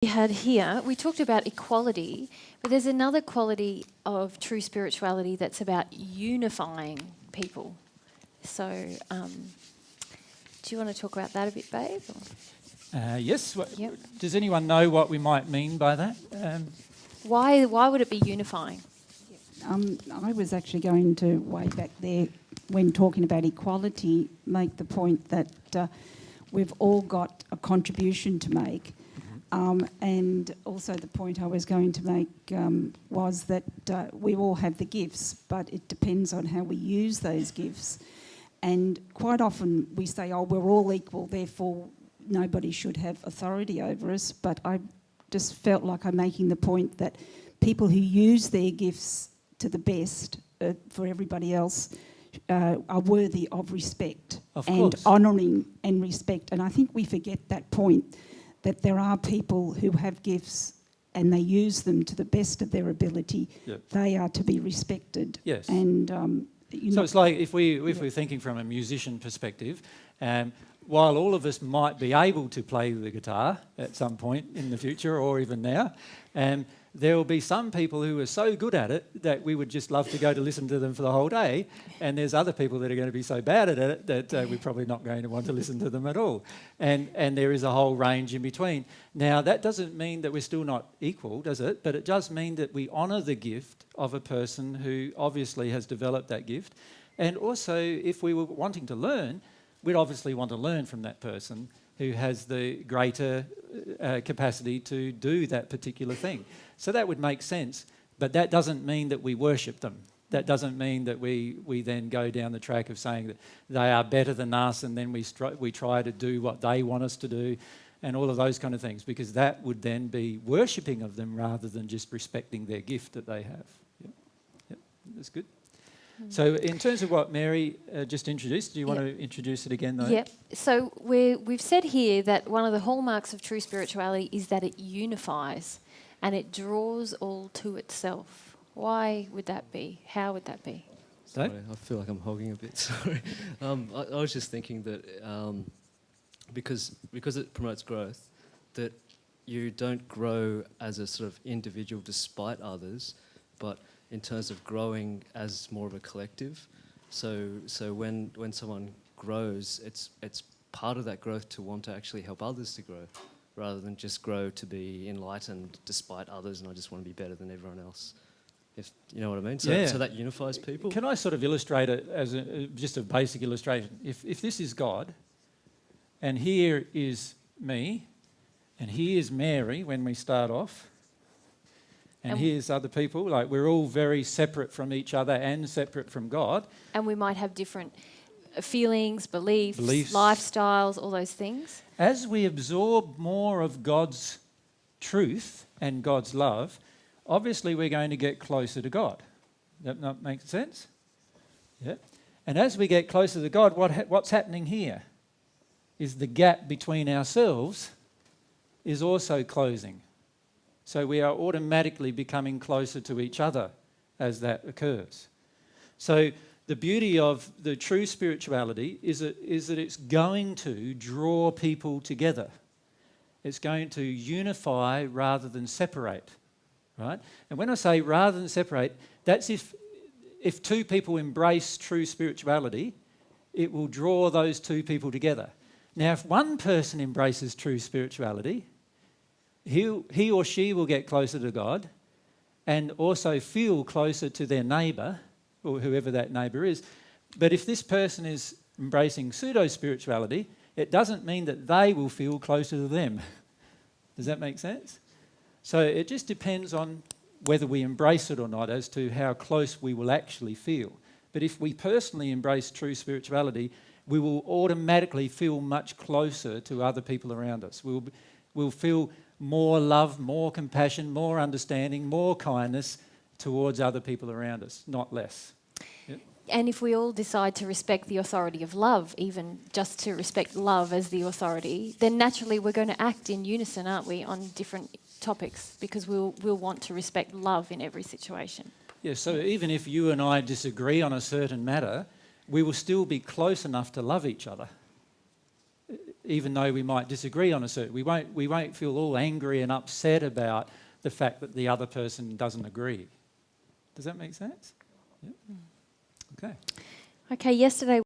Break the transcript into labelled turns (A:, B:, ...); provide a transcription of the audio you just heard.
A: We had here, we talked about equality, but there's another quality of true spirituality that's about unifying people. So, do you want to talk about that a bit, babe?
B: Yes.
A: Yep.
B: Does anyone know what we might mean by that?
A: Why would it be unifying?
C: I was actually going to, way back there, when talking about equality, make the point that we've all got a contribution to make. And also the point I was going to make was that we all have the gifts, but it depends on how we use those gifts. And quite often we say, oh, we're all equal, therefore nobody should have authority over us. But I just felt like I'm making the point that people who use their gifts to the best for everybody else are worthy of respect and honouring and respect. And I think we forget that point, that there are people who have gifts and they use them to the best of their ability.
B: Yep.
C: They are to be respected.
B: Yes.
C: And
B: so it's like if we're thinking from a musician perspective, while all of us might be able to play the guitar at some point in the future or even now, there will be some people who are so good at it that we would just love to go to listen to them for the whole day, and there's other people that are going to be so bad at it that we're probably not going to want to listen to them at all. And there is a whole range in between. Now, that doesn't mean that we're still not equal, does it? But it does mean that we honour the gift of a person who obviously has developed that gift. And also, if we were wanting to learn, we'd obviously want to learn from that person who has the greater capacity to do that particular thing. So that would make sense, but that doesn't mean that we worship them. That doesn't mean that we then go down the track of saying that they are better than us and then we try to do what they want us to do and all of those kind of things, because that would then be worshipping of them rather than just respecting their gift that they have. Yep. That's good. So in terms of what Mary just introduced, do you want to introduce it again though?
A: Yep. So we've said here that one of the hallmarks of true spirituality is that it unifies and it draws all to itself. Why would that be? How would that be?
D: Sorry, I feel like I'm hogging a bit, sorry. I was just thinking that because it promotes growth, that you don't grow as a sort of individual despite others, but in terms of growing as more of a collective. So when someone grows, it's part of that growth to want to actually help others to grow, rather than just grow to be enlightened despite others and I just want to be better than everyone else. If you know what I mean? So that unifies people.
B: Can I sort of illustrate it as just a basic illustration? If this is God, and here is me, and here's Mary when we start off, and here's other people, like we're all very separate from each other and separate from God.
A: And we might have different feelings, beliefs, lifestyles, all those things.
B: As we absorb more of God's truth and God's love, obviously we're going to get closer to God. That not make sense? Yeah. And as we get closer to God, what's happening here is the gap between ourselves is also closing. So we are automatically becoming closer to each other as that occurs. So the beauty of the true spirituality is that it's going to draw people together. It's going to unify rather than separate, right? And when I say rather than separate, that's if two people embrace true spirituality, it will draw those two people together. Now, if one person embraces true spirituality, he or she will get closer to God and also feel closer to their neighbour, or whoever that neighbour is. But if this person is embracing pseudo-spirituality, it doesn't mean that they will feel closer to them. Does that make sense? So it just depends on whether we embrace it or not as to how close we will actually feel. But if we personally embrace true spirituality, we will automatically feel much closer to other people around us. We'll feel more love, more compassion, more understanding, more kindness towards other people around us, not less. Yep.
A: And if we all decide to respect the authority of love, even just to respect love as the authority, then naturally we're going to act in unison, aren't we, on different topics, because we'll want to respect love in every situation.
B: Yeah, so even if you and I disagree on a certain matter, we will still be close enough to love each other. even though we might disagree on a certain, we won't feel all angry and upset about the fact that the other person doesn't agree. Does that make sense? Yeah. Okay.
A: Okay, yesterday